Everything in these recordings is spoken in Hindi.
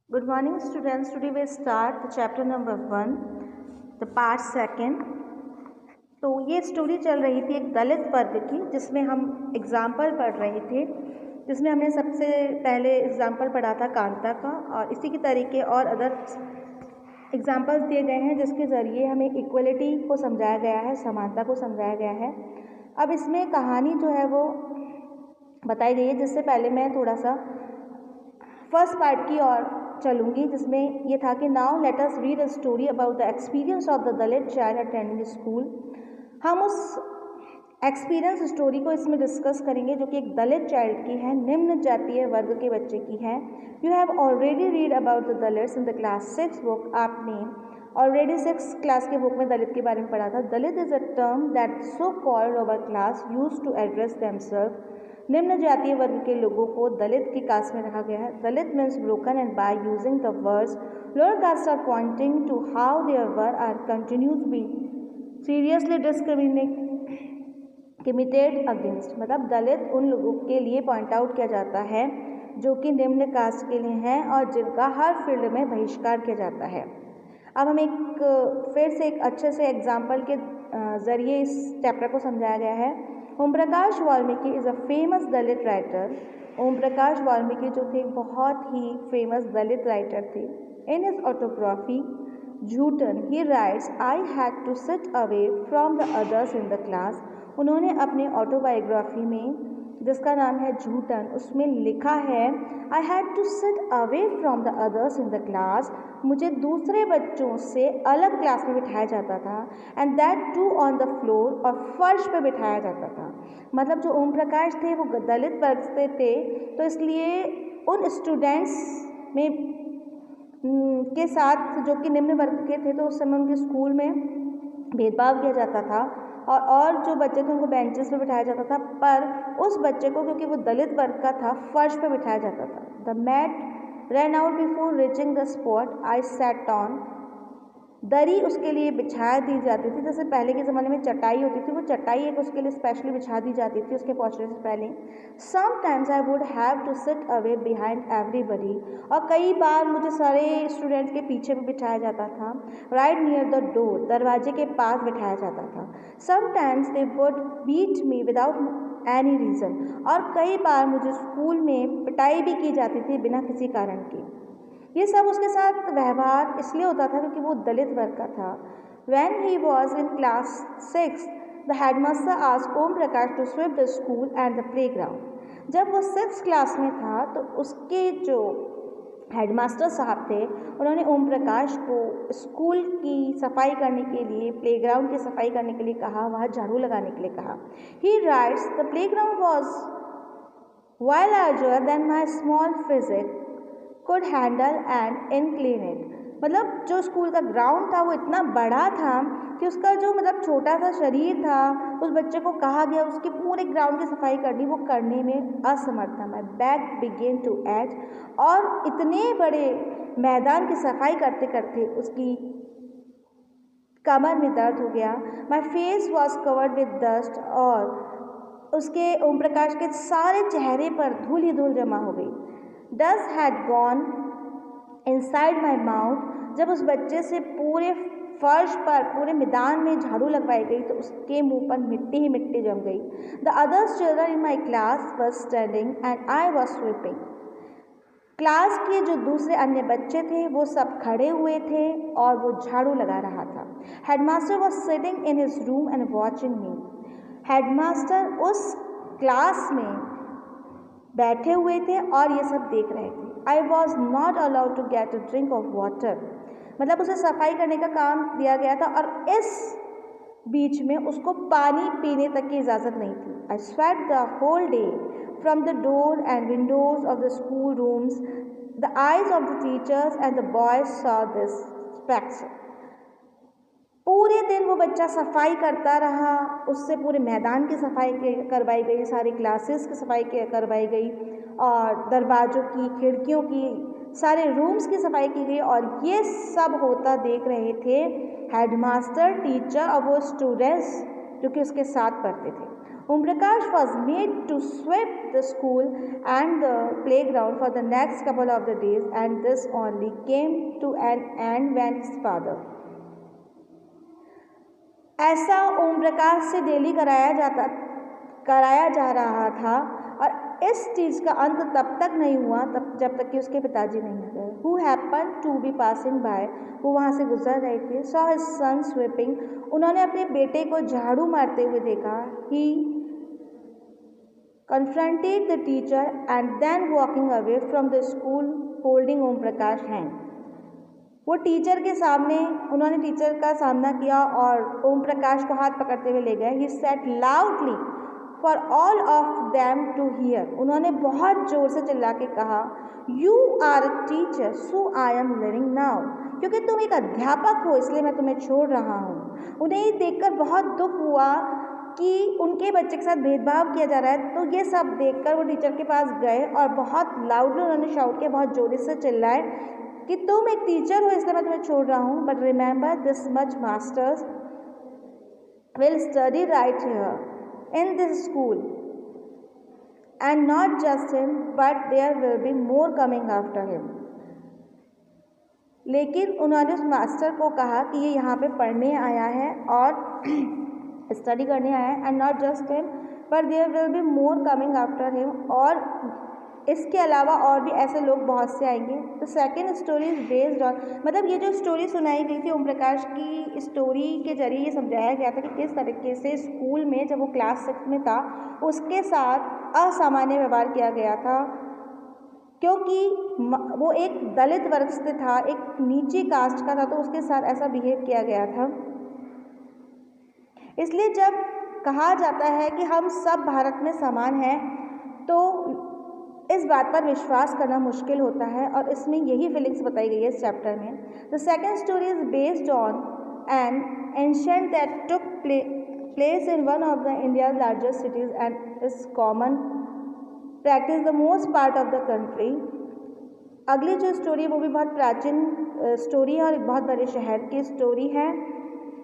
Good morning, students. Today we start the chapter number 1, the part second. तो ये स्टोरी चल रही थी एक दलित वर्ग की, जिसमें हम एग्जाम्पल पढ़ रहे थे, जिसमें हमने सबसे पहले एग्जाम्पल पढ़ा था कांता का, और इसी की तरीके और अदर एग्जाम्पल्स दिए गए हैं जिसके ज़रिए हमें इक्वलिटी को समझाया गया है, समानता को समझाया गया है। अब इसमें कहानी जो है वो बताई गई है, जिससे पहले मैं थोड़ा सा फर्स्ट पार्ट की ओर चलूँगी, जिसमें ये था कि now let us read a story about the experience of the Dalit child attending school. हम उस एक्सपीरियंस स्टोरी को इसमें डिस्कस करेंगे जो कि एक दलित चाइल्ड की है, निम्न जातीय वर्ग के बच्चे की है। You have already read about the Dalits in the class 6 book. आपने ऑलरेडी 6 क्लास के बुक में दलित के बारे में पढ़ा था। Dalit is a term that so called over class use to address themself. निम्न जातीय वर्ग के लोगों को दलित की कास्ट में रखा गया है। Dalit means broken and by using the words lower caste are pointing to how their word are continues be seriously discriminated against. मतलब दलित उन लोगों के लिए पॉइंट आउट किया जाता है जो कि निम्न कास्ट के लिए हैं और जिनका हर फील्ड में बहिष्कार किया जाता है। अब हम फिर से एक अच्छे से एग्जाम्पल के ज़रिए इस चैप्टर को समझाया गया है। Om Prakash Valmiki is a famous Dalit writer. Om Prakash Valmiki जो थे बहुत ही फेमस दलित राइटर थे। In his autography Joothan he writes I had to sit away from the others in the class. उन्होंने अपने ऑटोबायोग्राफी में, जिसका नाम है झूठन, उसमें लिखा है I had to sit away from the others in the class. मुझे दूसरे बच्चों से अलग क्लास में बिठाया जाता था, and that too on the floor, और फर्श पे बिठाया जाता था। मतलब जो ओम प्रकाश थे वो दलित वर्ग से थे, तो इसलिए उन स्टूडेंट्स में के साथ जो कि निम्न वर्ग के थे, तो उस समय उनके स्कूल में भेदभाव किया जाता था और जो बच्चे थे उनको बेंचेस पे बिठाया जाता था, पर उस बच्चे को, क्योंकि वो दलित वर्ग का था, फर्श पे बिठाया जाता था। The mat ran out before reaching the spot I sat on. दरी उसके लिए बिछा दी जाती थी, जैसे पहले के ज़माने में चटाई होती थी, वो चटाई एक उसके लिए स्पेशली बिछा दी जाती थी उसके पहुँचने से पहले। Sometimes I would have to sit away behind everybody, और कई बार मुझे सारे स्टूडेंट्स के पीछे भी बिठाया जाता था। राइट नियर द डोर, दरवाजे के पास बिठाया जाता था। Sometimes they would beat me without any reason, और कई बार मुझे स्कूल में पिटाई भी की जाती थी बिना किसी कारण के। ये सब उसके साथ व्यवहार इसलिए होता था क्योंकि वो दलित वर्ग का था। When he was in class 6, the headmaster asked Om Prakash to sweep the school and the playground. जब वो 6th क्लास में था तो उसके जो हेडमास्टर साहब थे, उन्होंने ओम प्रकाश को स्कूल की सफाई करने के लिए, प्लेग्राउंड की सफाई करने के लिए कहा, वहाँ झाड़ू लगाने के लिए कहा। He writes, the playground was way larger than my small physique could handle and incline it. मतलब जो स्कूल का ग्राउंड था वो इतना बड़ा था कि उसका जो छोटा सा शरीर था, उस बच्चे को कहा गया उसके पूरे ग्राउंड की सफाई करनी, वो करने में असमर्थ था। My back began to ache, और इतने बड़े मैदान की सफाई करते करते उसकी कमर में दर्द हो गया। My face was covered with dust, और उसके ओम प्रकाश के सारे चेहरे पर धूल ही धूल जमा हो गई। Dust had gone inside my mouth. जब उस बच्चे से पूरे फर्श पर, पूरे मैदान में झाड़ू लगवाई गई तो उसके मुंह पर मिट्टी ही मिट्टी जम गई। The other children in my class were standing and I was sweeping. Class के जो दूसरे अन्य बच्चे थे वो सब खड़े हुए थे और वो झाड़ू लगा रहा था। Headmaster was sitting in his room and watching me. Headmaster उस क्लास में बैठे हुए थे और ये सब देख रहे थे। I was not allowed to get a drink of water. मतलब उसे सफाई करने का काम दिया गया था और इस बीच में उसको पानी पीने तक की इजाज़त नहीं थी। I sweat the whole day from the door and windows of the school rooms. The eyes of the teachers and the boys saw this spectrum. पूरे दिन वो बच्चा सफाई करता रहा, उससे पूरे मैदान की सफाई करवाई गई, सारी क्लासेस की सफाई करवाई गई, और दरवाज़ों की, खिड़कियों की, सारे रूम्स की सफाई की गई, और ये सब होता देख रहे थे हेडमास्टर, टीचर और वो स्टूडेंट्स जो कि उसके साथ पढ़ते थे। Om Prakash was made to sweep the school and the playground for the next couple of the days, and this only came to an end when his father. ऐसा ओम प्रकाश से डेली कराया जा रहा था, और इस चीज़ का अंत तब तक नहीं हुआ जब तक कि उसके पिताजी नहीं आ गए. Who happened to be passing by, वो वहाँ से गुजर रहे थे. Saw his son sweeping, उन्होंने अपने बेटे को झाड़ू मारते हुए देखा. He confronted the teacher and then walking away from the school holding Om Prakash hand. वो टीचर के सामने उन्होंने टीचर का सामना किया और ओम प्रकाश को हाथ पकड़ते हुए ले गए. He said loudly for all of them to hear. उन्होंने बहुत ज़ोर से चिल्ला के कहा, You are a teacher, so I am leaving now. क्योंकि तुम एक अध्यापक हो इसलिए मैं तुम्हें छोड़ रहा हूँ. उन्हें ये देखकर बहुत दुख हुआ कि उनके बच्चे के साथ भेदभाव किया जा रहा है. तो ये सब देखकर वो टीचर के पास गए और बहुत लाउडली उन्होंने शाउट किया, बहुत जोर से चिल्लाए कि तुम एक टीचर हो इसलिए मैं तुम्हें छोड़ रहा हूँ. But remember this much masters will study right here in this school, and not just him but there will be more coming after him. लेकिन उन्होंने उस मास्टर को कहा कि ये यहाँ पे पढ़ने आया है और स्टडी करने आया है, and not just him but there will be more coming after him, और इसके अलावा और भी ऐसे लोग बहुत से आएंगे. तो second story is based on, मतलब ये जो स्टोरी सुनाई गई थी ओम प्रकाश की स्टोरी के जरिए ये समझाया गया था कि किस तरीके से स्कूल में जब वो क्लास 6 में था उसके साथ असामान्य व्यवहार किया गया था, क्योंकि वो एक दलित वर्ग से था, एक नीची कास्ट का था, तो उसके साथ ऐसा बिहेव किया गया था. इसलिए जब कहा जाता है कि हम सब भारत में समान हैं तो इस बात पर विश्वास करना मुश्किल होता है, और इसमें यही फीलिंग्स बताई गई है इस चैप्टर में. The second story is based on an ancient that took place in one of the India largest cities and is common practice the most part of the country. अगली जो स्टोरी है वो भी बहुत प्राचीन स्टोरी है और एक बहुत बड़े शहर की स्टोरी है.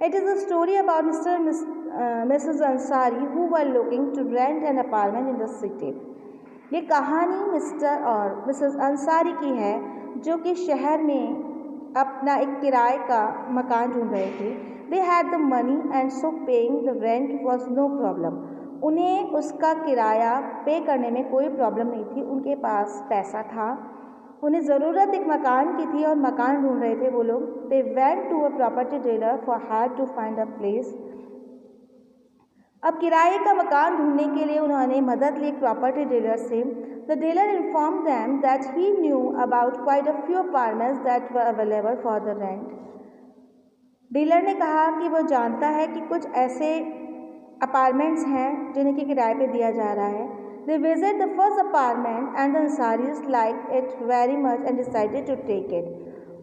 It is a story about Mr Mrs Ansari who were looking to rent an apartment in the city. ये कहानी मिस्टर और मिसेस अंसारी की है जो कि शहर में अपना एक किराए का मकान ढूंढ रहे थे. They had the money and so paying the rent was no problem. उन्हें उसका किराया पे करने में कोई प्रॉब्लम नहीं थी, उनके पास पैसा था. उन्हें ज़रूरत एक मकान की थी और मकान ढूंढ रहे थे वो लोग. They went to a property dealer for her to find a place. अब किराए का मकान ढूंढने के लिए उन्होंने मदद ली प्रॉपर्टी डीलर से. The dealer inform them that he knew about quite a few apartments that were available for the rent. Dealer ने कहा कि वो जानता है कि कुछ ऐसे अपार्टमेंट्स हैं जिन्हें कि किराए पे दिया जा रहा है. They visit the first apartment and the Ansaris like it very much and decided to take it.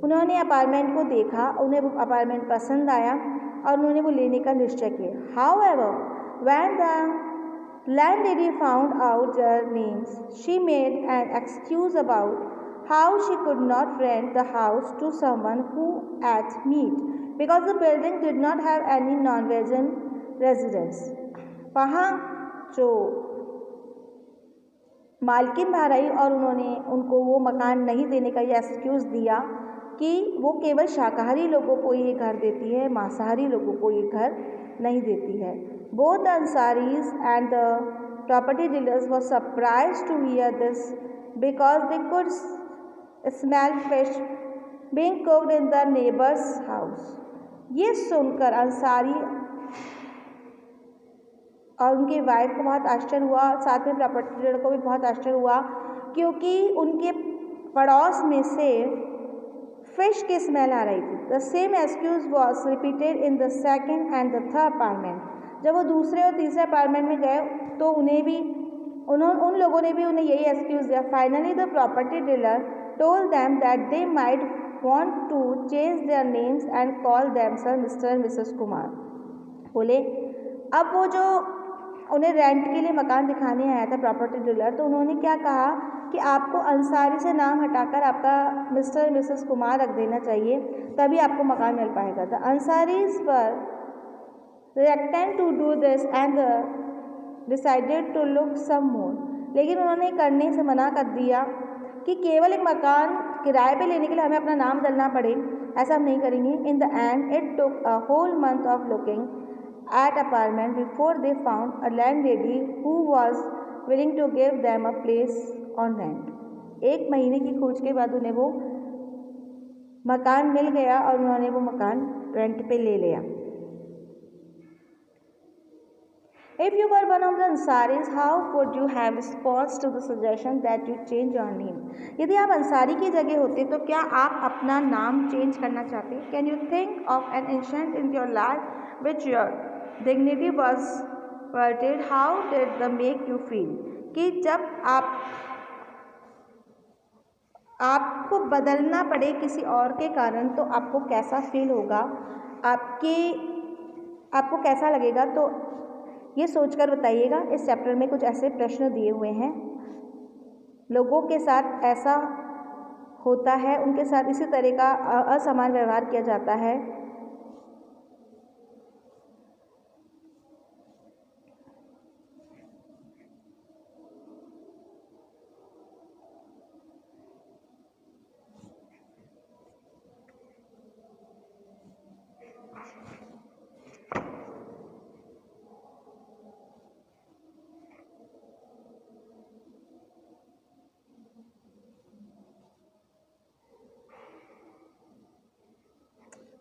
उन्होंने अपार्टमेंट को देखा, उन्हें वो अपार्टमेंट पसंद आया और उन्होंने वो लेने का निश्चय किया. However when the landlady found out their names, she made an excuse about how she could not rent the house to someone who ate meat because the building did not have any non-vegan residents. वहाँ जो मालकिन बाहर आई और उन्होंने उनको वो मकान नहीं देने का ये एक्सक्यूज़ दिया कि वो केवल शाकाहारी लोगों को ये घर देती है, मांसाहारी लोगों को ये घर नहीं देती है. Both the Ansaris and the property dealers were surprised to hear this because they could smell fish being cooked in the neighbor's house. ये सुनकर अंसारी और उनकी वाइफ को बहुत आश्चर्य हुआ, साथ में प्रॉपर्टी डीलर को भी बहुत आश्चर्य हुआ, क्योंकि उनके पड़ोस में से फिश की स्मेल आ रही थी. The same excuse was repeated in the second and the third apartment. जब वो दूसरे और तीसरे अपार्टमेंट में गए तो उन लोगों ने भी उन्हें यही एक्सक्यूज़ दिया. Finally the property dealer told them that they might want to change their names and call themselves Mr and Mrs Kumar. बोले अब वो जो उन्हें रेंट के लिए मकान दिखाने आया था प्रॉपर्टी डीलर, तो उन्होंने क्या कहा कि आपको अंसारी से नाम हटाकर आपका मिस्टर मिसेस कुमार रख देना चाहिए, तभी आपको मकान मिल पाएगा. द अंसारीज पर reluctant to do this and the decided to look some more, लेकिन उन्होंने करने से मना कर दिया कि केवल एक मकान किराए पे लेने के लिए हमें अपना नाम डालना पड़े, ऐसा हम नहीं करेंगे। In the end it took a whole month of looking at apartment before they found a landlady who was willing to give them a place on rent. 1 महीने की खोज के बाद उन्हें वो मकान मिल गया और उन्होंने वो मकान रेंट पे ले लिया। If you were one of the Ansaris, how would you have responded to the suggestion that you change your name? यदि आप अंसारी की जगह होते तो क्या आप अपना नाम चेंज करना चाहते? Can you think of an incident in your life which your dignity was perverted? How did that make you feel? कि जब आपको बदलना पड़े किसी और के कारण तो आपको कैसा फील होगा, आपको कैसा लगेगा, तो ये सोचकर बताइएगा। इस चैप्टर में कुछ ऐसे प्रश्न दिए हुए हैं, लोगों के साथ ऐसा होता है, उनके साथ इसी तरह का असमान व्यवहार किया जाता है।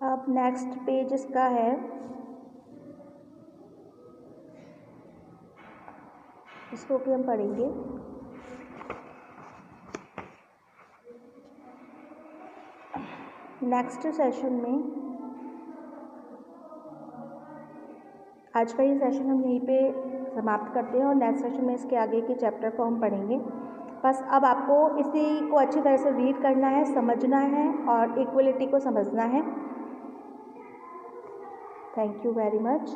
अब नेक्स्ट पेज इसका है, इसको भी हम पढ़ेंगे। नेक्स्ट सेशन में, आज का ये सेशन हम यहीं पे समाप्त करते हैं और नेक्स्ट सेशन में इसके आगे के चैप्टर को हम पढ़ेंगे। बस अब आपको इसी को अच्छी तरह से रीड करना है, समझना है और इक्वलिटी को समझना है। Thank you very much.